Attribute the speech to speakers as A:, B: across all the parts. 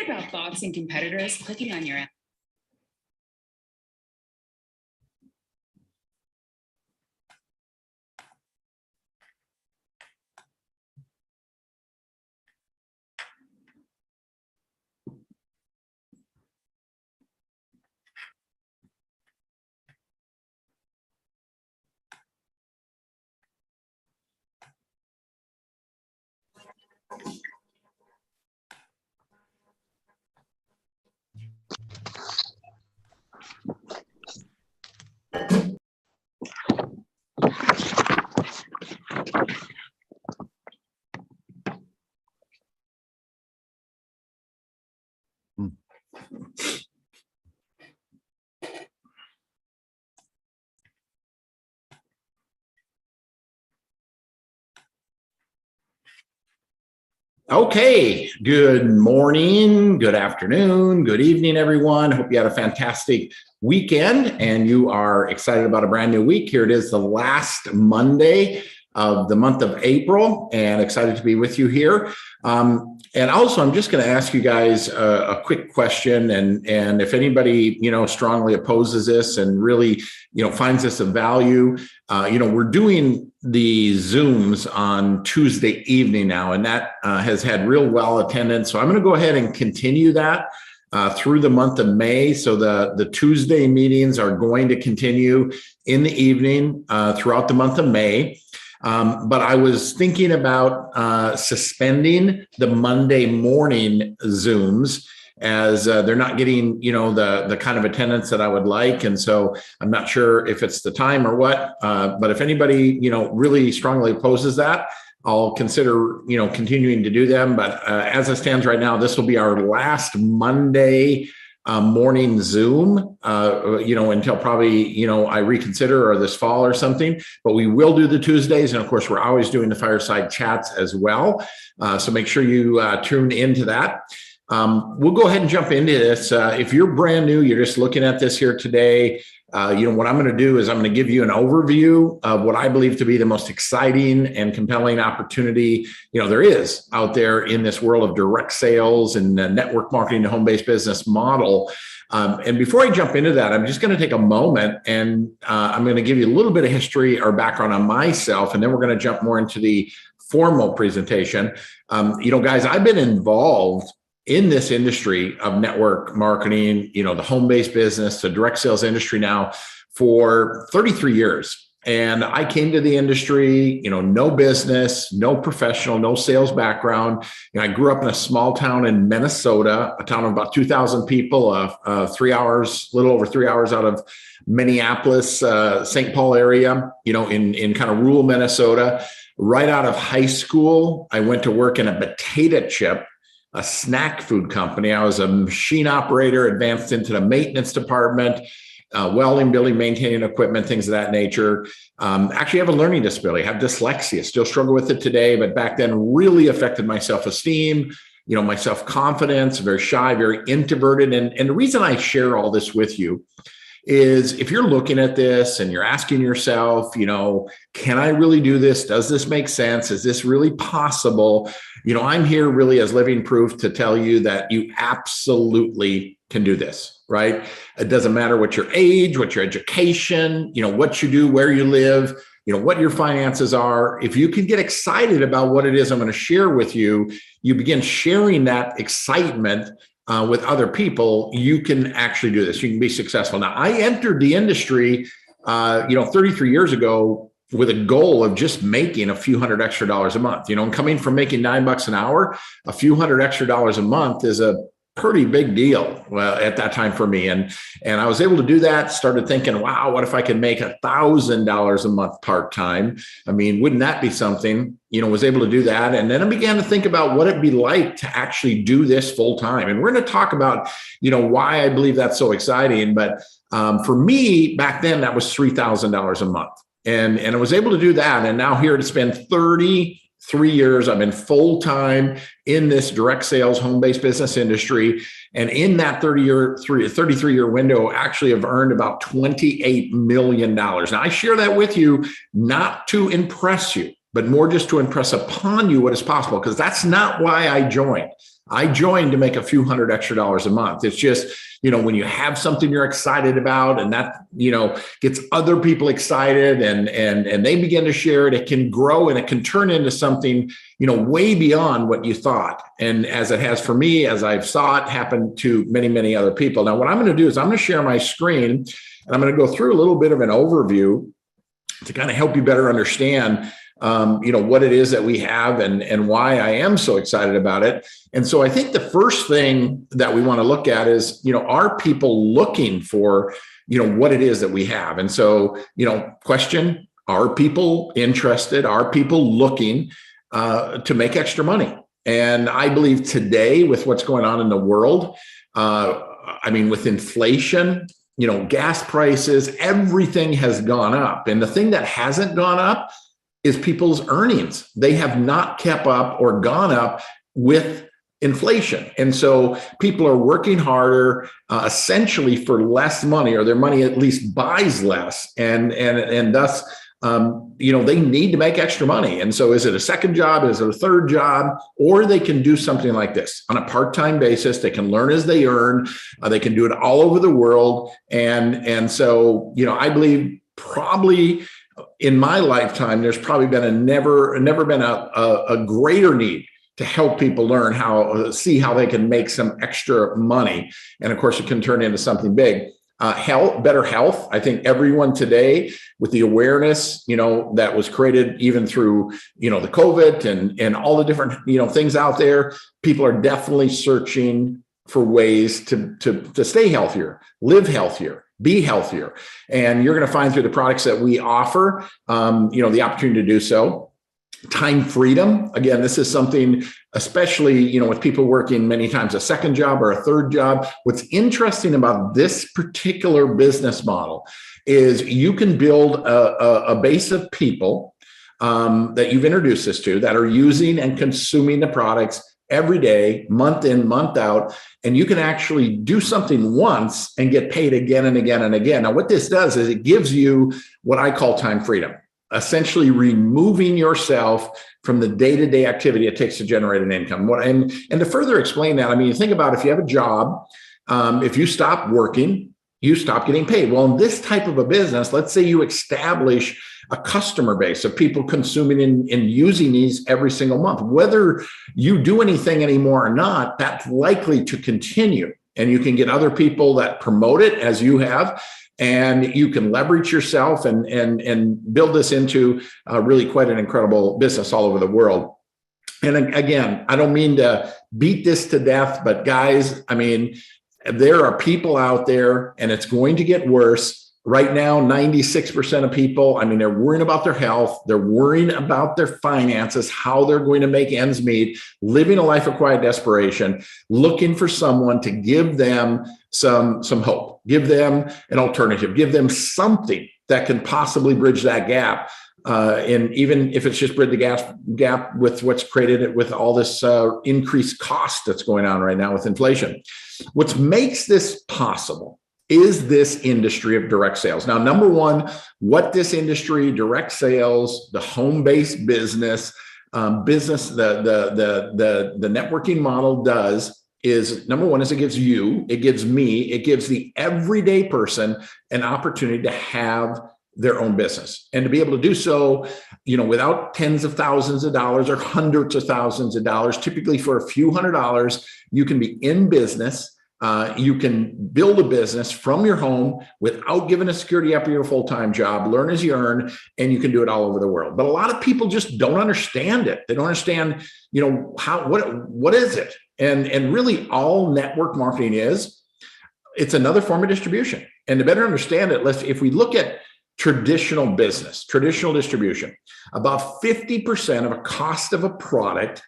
A: get about bots and competitors clicking on your app?
B: Okay, good morning, good afternoon, good evening, everyone. Hope you had a fantastic weekend and you are excited about a brand new week. Here it is, the last Monday of the month of April, and excited to be with you here. And also, I'm just going to ask you guys a quick question, and if anybody strongly opposes this and really finds this of value, we're doing the Zooms on Tuesday evening now, and that has had real well attendance. So I'm going to go ahead and continue that through the month of May. So the Tuesday meetings are going to continue in the evening throughout the month of May. But I was thinking about suspending the Monday morning Zooms, as they're not getting, the kind of attendance that I would like. And so I'm not sure if it's the time or what, but if anybody, really strongly opposes that, I'll consider, continuing to do them. But as it stands right now, this will be our last Monday morning Zoom, until probably, I reconsider or this fall or something, but we will do the Tuesdays. And of course, we're always doing the fireside chats as well. So make sure you tune into that. We'll go ahead and jump into this. If you're brand new, you're just looking at this here today, what I'm going to do is I'm going to give you an overview of what I believe to be the most exciting and compelling opportunity, there is out there in this world of direct sales and network marketing to home-based business model. And before I jump into that, I'm just going to take a moment and I'm going to give you a little bit of history or background on myself, and then we're going to jump more into the formal presentation. Guys, I've been involved in this industry of network marketing, the home-based business, the direct sales industry now for 33 years. And I came to the industry, no business, no professional, no sales background. I grew up in a small town in Minnesota, a town of about 2,000 people, a little over 3 hours out of Minneapolis, St. Paul area, in kind of rural Minnesota. Right out of high school, I went to work in a potato chip, a snack food company. I was a machine operator, advanced into the maintenance department, welding, building, maintaining equipment, things of that nature. Actually have a learning disability, have dyslexia, still struggle with it today, but back then really affected my self-esteem, my self-confidence, very shy, very introverted. And the reason I share all this with you is if you're looking at this and you're asking yourself, can I really do this? Does this make sense? Is this really possible? I'm here really as living proof to tell you that you absolutely can do this, right? It doesn't matter what your age, what your education, what you do, where you live, what your finances are. If you can get excited about what it is I'm going to share with you, you begin sharing that excitement with other people, you can actually do this. You can be successful. Now, I entered the industry, 33 years ago with a goal of just making a few $100 extra a month. And coming from making $9 an hour, a few $100 extra a month is a pretty big deal at that time for me. And I was able to do that, started thinking, wow, what if I could make $1,000 a month part-time? I mean, wouldn't that be something? Was able to do that. And then I began to think about what it'd be like to actually do this full time. And we're going to talk about, why I believe that's so exciting. But for me, back then, that was $3,000 a month. And I was able to do that. And now here to spend 33 years, I've been full-time in this direct sales home-based business industry. And in that 33-year window, actually have earned about $28 million. Now, I share that with you not to impress you, but more just to impress upon you what is possible, because that's not why I joined. I joined to make a few hundred extra dollars a month. It's just, when you have something you're excited about and that, gets other people excited and they begin to share it, it can grow and it can turn into something, way beyond what you thought. And as it has for me, as I've saw it happen to many, many other people. Now, what I'm going to do is I'm going to share my screen and I'm going to go through a little bit of an overview to kind of help you better understand what it is that we have and why I am so excited about it. And so I think the first thing that we want to look at is, are people looking for, what it is that we have? And so, question, are people interested? Are people looking to make extra money? And I believe today with what's going on in the world, with inflation, gas prices, everything has gone up. And the thing that hasn't gone up is people's earnings. They have not kept up or gone up with inflation. And so people are working harder, essentially for less money, or their money at least buys less. And thus, they need to make extra money. And so is it a second job? Is it a third job? Or they can do something like this on a part-time basis. They can learn as they earn. They can do it all over the world. And so, I believe probably in my lifetime, there's probably been never been a greater need to help people learn see how they can make some extra money. And of course, it can turn into something big. Better health. I think everyone today, with the awareness, that was created even through, the COVID and all the different, things out there, people are definitely searching for ways to stay healthier, live healthier, be healthier. And you're going to find through the products that we offer, the opportunity to do so. Time freedom. Again, this is something, especially, with people working many times a second job or a third job. What's interesting about this particular business model is you can build a base of people that you've introduced this to that are using and consuming the products every day, month in, month out, and you can actually do something once and get paid again and again and again. Now, what this does is it gives you what I call time freedom, essentially removing yourself from the day-to-day activity it takes to generate an income. And to further explain that, you think about if you have a job, if you stop working, you stop getting paid. Well, in this type of a business, let's say you establish a customer base of people consuming and using these every single month. Whether you do anything anymore or not, that's likely to continue. And you can get other people that promote it as you have, and you can leverage yourself and build this into really quite an incredible business all over the world. And again, I don't mean to beat this to death, but guys, there are people out there, and it's going to get worse. Right now, 96% of people, they're worrying about their health. They're worrying about their finances, how they're going to make ends meet, living a life of quiet desperation, looking for someone to give them some hope, give them an alternative, give them something that can possibly bridge that gap. And even if it's just bridge the gap with what's created with all this increased cost that's going on right now with inflation. What makes this possible is this industry of direct sales. Now, number one, what this industry, direct sales, the home-based business, the networking model does is, number one, is it gives me, it gives the everyday person an opportunity to have their own business and to be able to do so, without tens of thousands of dollars or hundreds of thousands of dollars. Typically for a few $100s, you can be in business. You can build a business from your home without giving a security up your full-time job, learn as you earn, and you can do it all over the world. But a lot of people just don't understand it. They don't understand, what is it? And really all network marketing it's another form of distribution. And to better understand it, if we look at traditional business, traditional distribution, about 50% of a cost of a product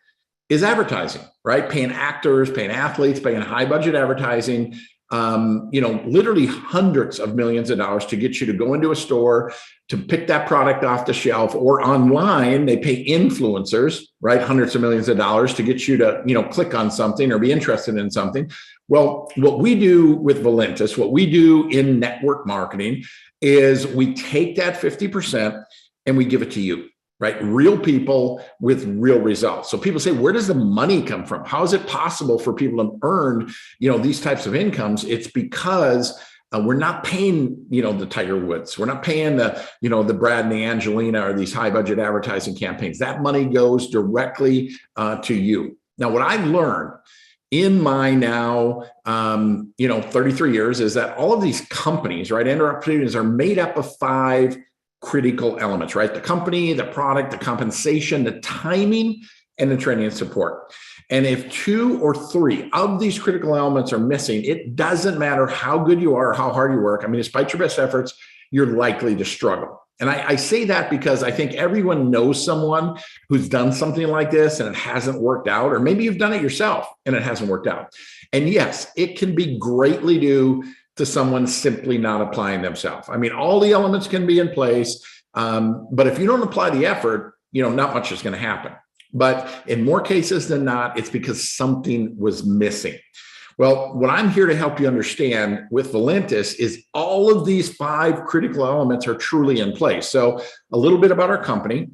B: is advertising, right? Paying actors, paying athletes, paying high budget advertising, literally hundreds of millions of dollars to get you to go into a store, to pick that product off the shelf, or online, they pay influencers, right? Hundreds of millions of dollars to get you to, click on something or be interested in something. Well, what we do with Valentus, what we do in network marketing is we take that 50% and we give it to you. right? Real people with real results. So people say, where does the money come from? How is it possible for people to earn, these types of incomes? It's because we're not paying, the Tiger Woods. We're not paying the Brad and the Angelina or these high budget advertising campaigns. That money goes directly to you. Now, what I've learned in my now, 33 years is that all of these companies, right, and opportunities are made up of 5 critical elements, right? The company, the product, the compensation, the timing, and the training and support. And if 2 or 3 of these critical elements are missing, it doesn't matter how good you are or how hard you work. I mean, despite your best efforts, you're likely to struggle. And I say that because I think everyone knows someone who's done something like this and it hasn't worked out, or maybe you've done it yourself and it hasn't worked out. And yes, it can be greatly due to someone simply not applying themselves. I mean, all the elements can be in place, but if you don't apply the effort, not much is going to happen. But in more cases than not, it's because something was missing. Well, what I'm here to help you understand with Valentus is all of these 5 critical elements are truly in place. So a little bit about our company.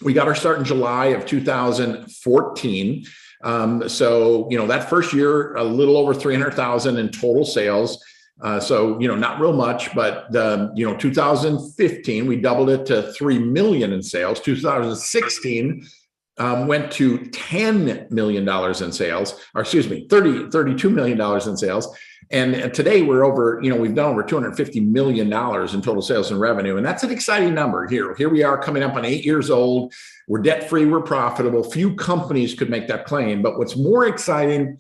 B: We got our start in July of 2014. That first year, a little over 300,000 in total sales. Not real much, but 2015, we doubled it to 3 million in sales. 2016, went to $10 million in sales, or excuse me, $32 million in sales. And today we're over, we've done over $250 million in total sales and revenue. And that's an exciting number here. Here we are coming up on 8 years old. We're debt-free, we're profitable. Few companies could make that claim. But what's more exciting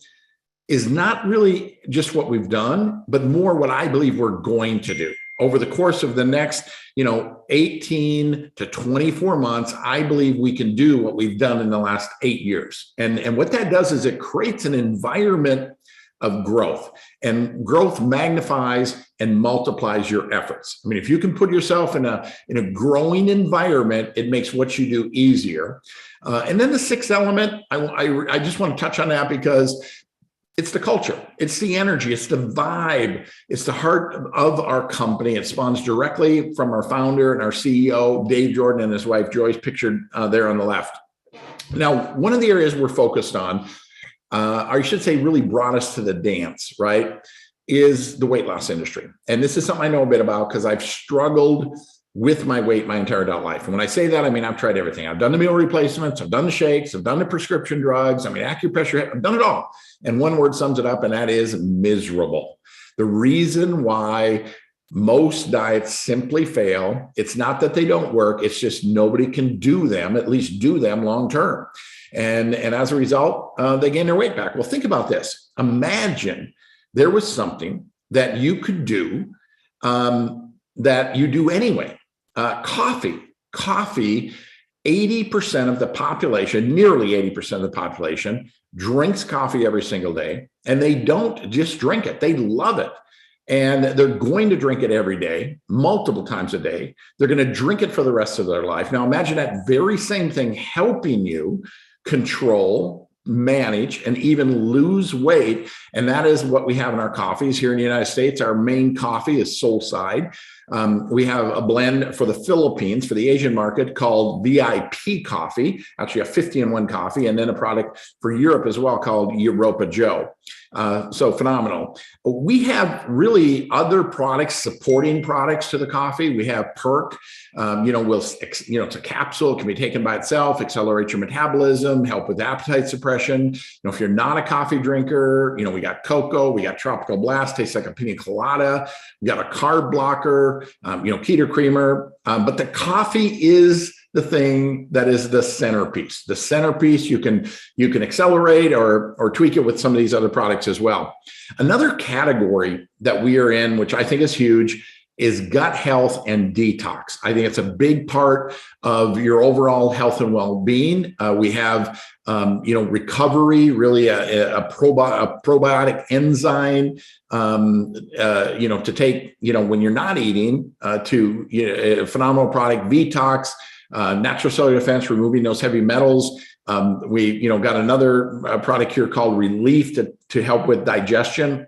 B: is not really just what we've done, but more what I believe we're going to do. Over the course of the next, 18 to 24 months, I believe we can do what we've done in the last 8 years. And what that does is it creates an environment of growth, and growth magnifies and multiplies your efforts. I mean, if you can put yourself in a growing environment, it makes what you do easier. And then the 6th element, I just want to touch on that because it's the culture, it's the energy, it's the vibe, it's the heart of our company. It spawns directly from our founder and our CEO, Dave Jordan, and his wife, Joyce, pictured there on the left. Now, one of the areas we're focused on, or I should say really brought us to the dance, right, is the weight loss industry. And this is something I know a bit about because I've struggled with my weight my entire adult life. And when I say that, I mean, I've tried everything. I've done the meal replacements, I've done the shakes, I've done the prescription drugs, acupressure, I've done it all. And one word sums it up, and that is miserable. The reason why most diets simply fail, it's not that they don't work, it's just nobody can do them, at least do them long term. And as a result, they gain their weight back. Well, think about this. Imagine there was something that you could do that you do anyway. Coffee, 80% of the population, nearly 80% of the population drinks coffee every single day, and they don't just drink it. They love it. And they're going to drink it every day, multiple times a day. They're going to drink it for the rest of their life. Now, imagine that very same thing helping you control, manage, and even lose weight. And that is what we have in our coffees here in the United States. Our main coffee is Soulside. We have a blend for the Philippines, for the Asian market, called VIP coffee, actually a 50-in-1 coffee, and then a product for Europe as well called Europa Joe. So phenomenal. We have really other products, supporting products to the coffee. We have Perk, it's a capsule, it can be taken by itself, accelerate your metabolism, help with appetite suppression. If you're not a coffee drinker, we got cocoa, we got Tropical Blast, tastes like a pina colada. We got a carb blocker, keto creamer, but the coffee is the thing that is the centerpiece. The centerpiece, you can accelerate or tweak it with some of these other products as well. Another category that we are in, which I think is huge, is gut health and detox. I think it's a big part of your overall health and well-being. We have, recovery, really a probiotic enzyme, to take, when you're not eating, to a phenomenal product, Detox, natural cellular defense, removing those heavy metals. We, got another product here called Relief to help with digestion.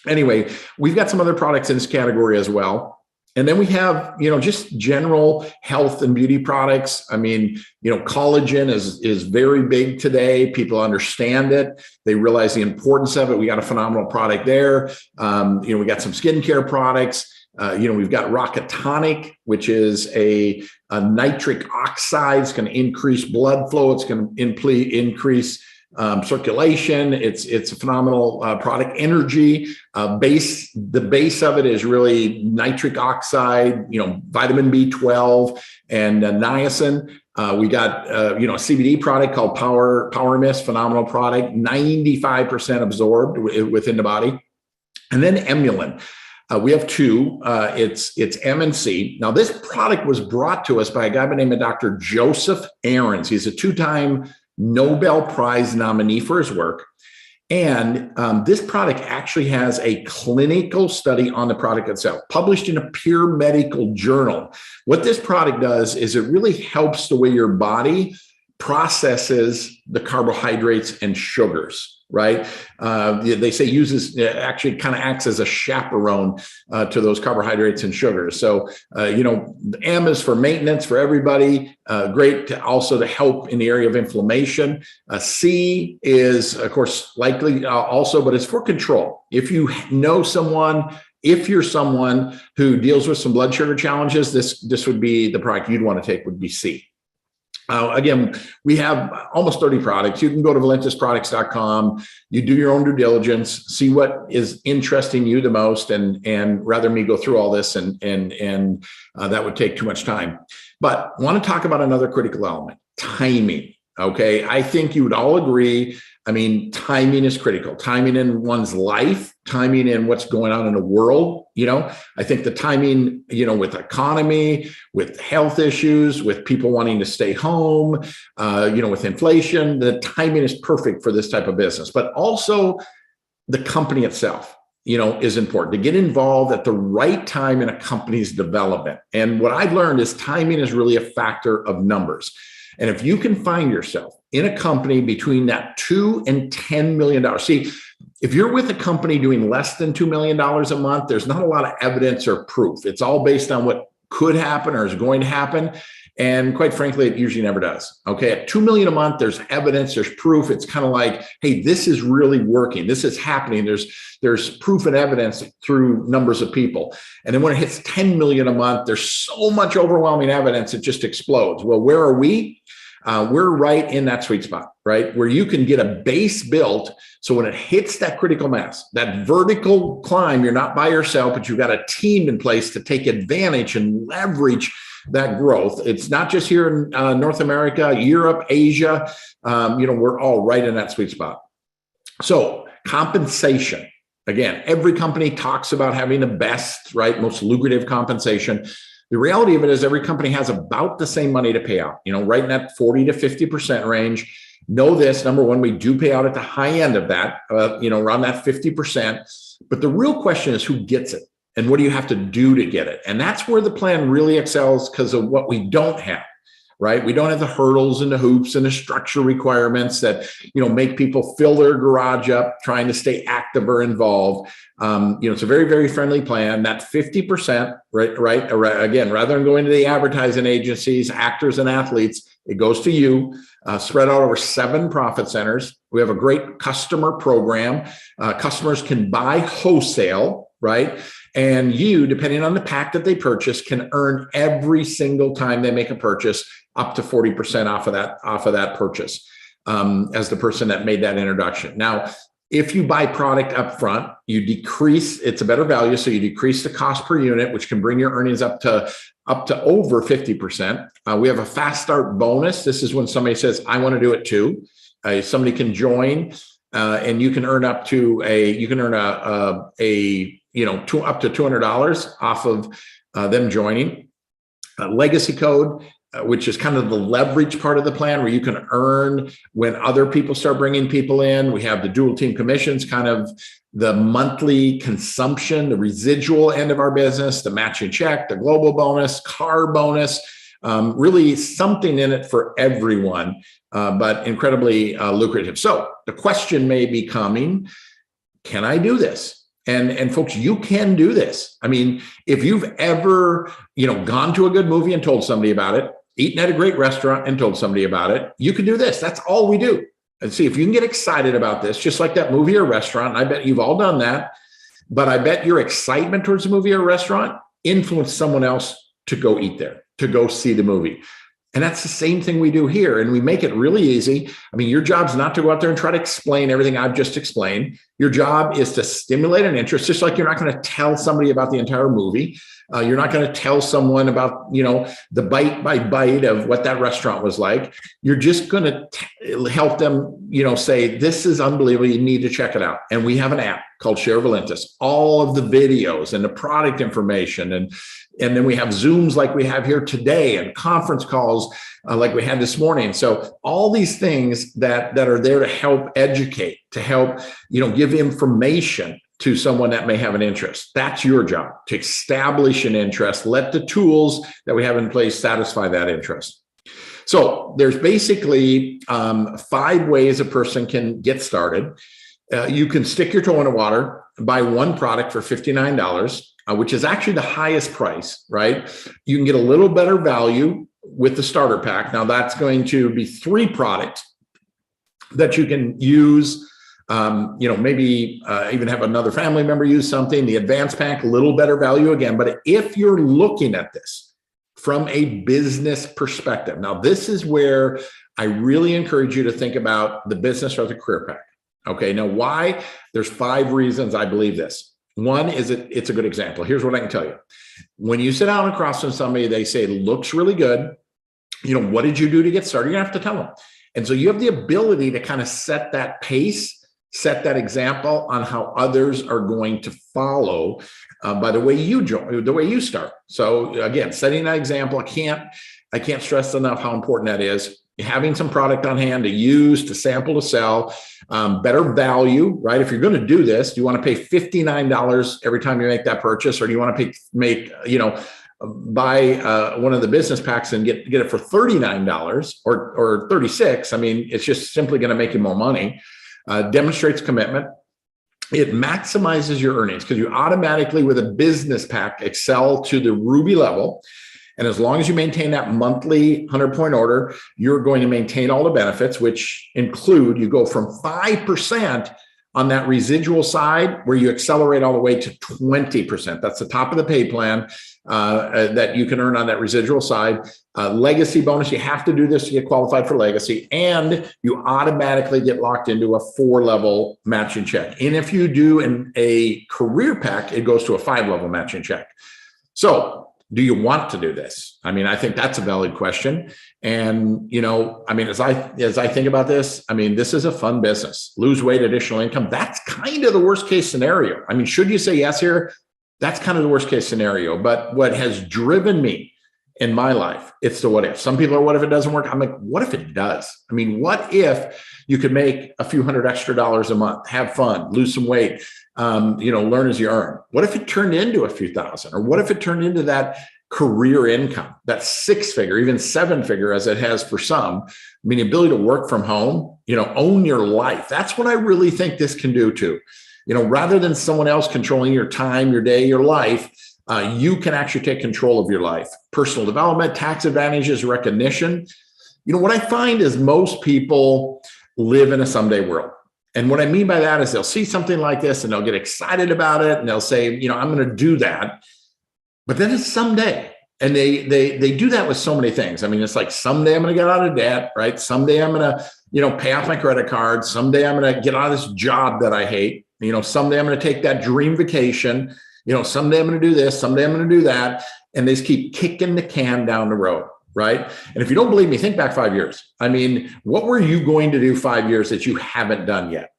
B: Anyway, we've got some other products in this category as well. And then we have, just general health and beauty products. I mean, collagen is very big today. People understand it. They realize the importance of it. We got a phenomenal product there. We got some skincare products. We've got Rocket Tonic, which is a nitric oxide. It's going to increase blood flow. It's going to increase circulation. It's a phenomenal product. Energy the base of it is really nitric oxide, vitamin B12 and niacin. We got a CBD product called Power Mist, phenomenal product, 95% absorbed within the body. And then Emulin. We have two. It's MNC. Now, this product was brought to us by a guy by the name of Dr. Joseph Ahrens. He's a two-time Nobel Prize nominee for his work. And this product actually has a clinical study on the product itself, published in a peer medical journal. What this product does is it really helps the way your body processes the carbohydrates and sugars, right? They say actually kind of acts as a chaperone to those carbohydrates and sugars. So, M is for maintenance for everybody. Great also to help in the area of inflammation. C is, of course, likely also, but it's for control. If you know someone, if you're someone who deals with some blood sugar challenges, this would be the product you'd want to take would be C. Again, we have almost 30 products. You can go to valentusproducts.com. You do your own due diligence, see what is interesting you the most, and rather me go through all this, and that would take too much time. But I want to talk about another critical element: timing. Okay, I think you would all agree. I mean, timing is critical. Timing in one's life, timing in what's going on in the world. I think the timing, with economy, with health issues, with people wanting to stay home, with inflation, the timing is perfect for this type of business. But also the company itself, is important to get involved at the right time in a company's development. And what I've learned is timing is really a factor of numbers. And if you can find yourself in a company between that $2 and $10 million, see, if you're with a company doing less than $2 million a month, there's not a lot of evidence or proof. It's all based on what could happen or is going to happen. And quite frankly, it usually never does. Okay. At $2 million a month, there's evidence, there's proof. It's kind of like, hey, this is really working. This is happening. There's proof and evidence through numbers of people. And then when it hits 10 million a month, there's so much overwhelming evidence, it just explodes. Well, where are we? We're right in that sweet spot, right? Where you can get a base built. So when it hits that critical mass, that vertical climb, you're not by yourself, but you've got a team in place to take advantage and leverage that growth. It's not just here in North America, Europe, Asia. We're all right in that sweet spot. So compensation. Again, every company talks about having the best, right, most lucrative compensation. The reality of it is every company has about the same money to pay out, right in that 40 to 50% range. Know this, number one, we do pay out at the high end of that, around that 50%. But the real question is who gets it and what do you have to do to get it? And that's where the plan really excels because of what we don't have, right? We don't have the hurdles and the hoops and the structure requirements that, make people fill their garage up trying to stay active or involved. It's a very, very friendly plan. That 50%, right? Again, rather than going to the advertising agencies, actors and athletes, it goes to you, spread out over 7 profit centers. We have a great customer program. Customers can buy wholesale, right? And you, depending on the pack that they purchase, can earn every single time they make a purchase up to 40% off of that purchase as the person that made that introduction. Now, if you buy product up front, you decrease, it's a better value. So you decrease the cost per unit, which can bring your earnings up to over 50%. We have a fast start bonus. This is when somebody says, I want to do it too. Somebody can join and you can earn up to up to $200 off of them joining. Legacy code, which is kind of the leverage part of the plan where you can earn when other people start bringing people in. We have the dual team commissions, kind of the monthly consumption, the residual end of our business, the matching check, the global bonus, car bonus, really something in it for everyone, but incredibly lucrative. So the question may be coming, can I do this? And folks, you can do this. I mean, if you've ever, gone to a good movie and told somebody about it, eaten at a great restaurant and told somebody about it, you can do this. That's all we do. And see, if you can get excited about this, just like that movie or restaurant, I bet you've all done that. But I bet your excitement towards a movie or restaurant influenced someone else to go eat there, to go see the movie. And that's the same thing we do here. And we make it really easy. I mean, your job's not to go out there and try to explain everything I've just explained. Your job is to stimulate an interest, just like you're not going to tell somebody about the entire movie. You're not going to tell someone about, the bite by bite of what that restaurant was like. You're just going to help them, say, this is unbelievable. You need to check it out. And we have an app called Share Valentus. All of the videos and the product information, and then we have Zooms like we have here today, and conference calls like we had this morning. So all these things that are there to help educate, to help, give information to someone that may have an interest. That's your job, to establish an interest. Let the tools that we have in place satisfy that interest. So there's basically 5 ways a person can get started. You can stick your toe in the water, buy one product for $59, which is actually the highest price, right? You can get a little better value with the starter pack. Now that's going to be 3 products that you can use. Maybe even have another family member use something. The advanced pack, a little better value again. But if you're looking at this from a business perspective, now this is where I really encourage you to think about the business or the career pack. Okay, now why? There's 5 reasons I believe this. One is it's a good example. Here's what I can tell you. When you sit down across from somebody, they say, it looks really good. What did you do to get started? You're gonna have to tell them. And so you have the ability to kind of set that pace, set that example on how others are going to follow by the way you join, the way you start. So again, setting that example, I can't stress enough how important that is. Having some product on hand to use, to sample, to sell, better value, right? If you're going to do this, do you want to pay $59 every time you make that purchase, or do you want to buy one of the business packs and get it for $39 or $36? I mean, it's just simply going to make you more money. Demonstrates commitment. It maximizes your earnings because you automatically, with a business pack, excel to the Ruby level. And as long as you maintain that monthly 100-point order, you're going to maintain all the benefits, which include you go from 5% on that residual side, where you accelerate all the way to 20%. That's the top of the pay plan that you can earn on that residual side. Legacy bonus, you have to do this to get qualified for legacy, and you automatically get locked into a 4-level matching check. And if you do a career pack, it goes to a 5-level matching check. So do you want to do this? I mean, I think that's a valid question. And, as I think about this, this is a fun business. Lose weight, additional income. That's kind of the worst case scenario. I mean, should you say yes here? That's kind of the worst case scenario. But what has driven me in my life, it's the what if. Some people are, what if it doesn't work? I'm like, what if it does? I mean, what if you could make a few $100 extra a month, have fun, lose some weight, learn as you earn? What if it turned into a few thousand? Or what if it turned into that career income, that 6-figure, even 7-figure, as it has for some? I mean, the ability to work from home, own your life. That's what I really think this can do too. Rather than someone else controlling your time, your day, your life, you can actually take control of your life. Personal development, tax advantages, recognition. What I find is most people live in a someday world. And what I mean by that is they'll see something like this and they'll get excited about it and they'll say, I'm going to do that. But then it's someday. And they do that with so many things. I mean, it's like, someday I'm going to get out of debt, right? Someday I'm going to, pay off my credit card. Someday I'm going to get out of this job that I hate. Someday I'm going to take that dream vacation. Someday I'm going to do this. Someday I'm going to do that. And they just keep kicking the can down the road, right? And if you don't believe me, think back 5 years. I mean, what were you going to do 5 years that you haven't done yet?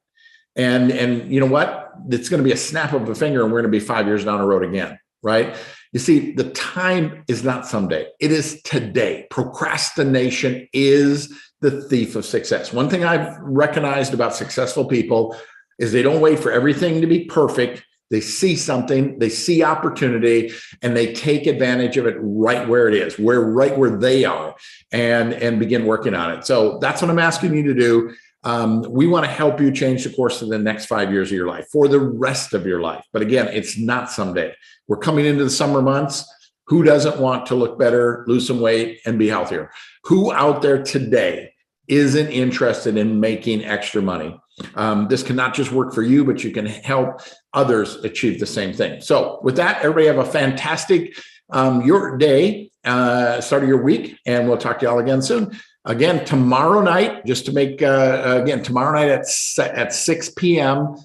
B: And you know what? It's going to be a snap of a finger and we're going to be 5 years down the road again, right? You see, the time is not someday. It is today. Procrastination is the thief of success. One thing I've recognized about successful people is they don't wait for everything to be perfect. They see something, they see opportunity, and they take advantage of it right where it is, right where they are, and begin working on it. So that's what I'm asking you to do. We want to help you change the course of the next 5 years of your life for the rest of your life. But again, it's not someday. We're coming into the summer months. Who doesn't want to look better, lose some weight, and be healthier? Who out there today isn't interested in making extra money? This can not just work for you, but you can help others achieve the same thing. So with that, everybody have a fantastic your day, start of your week, and we'll talk to y'all again soon. Again, tomorrow night, just to make, tomorrow night at 6 p.m.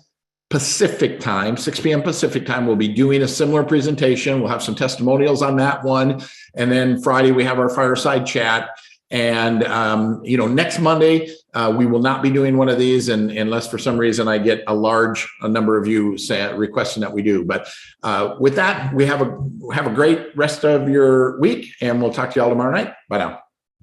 B: Pacific time, 6 p.m. Pacific time, we'll be doing a similar presentation. We'll have some testimonials on that one. And then Friday, we have our fireside chat. And, next Monday, we will not be doing one of these unless for some reason I get a number of you requesting that we do. But with that, we have a great rest of your week, and we'll talk to y'all tomorrow night. Bye now.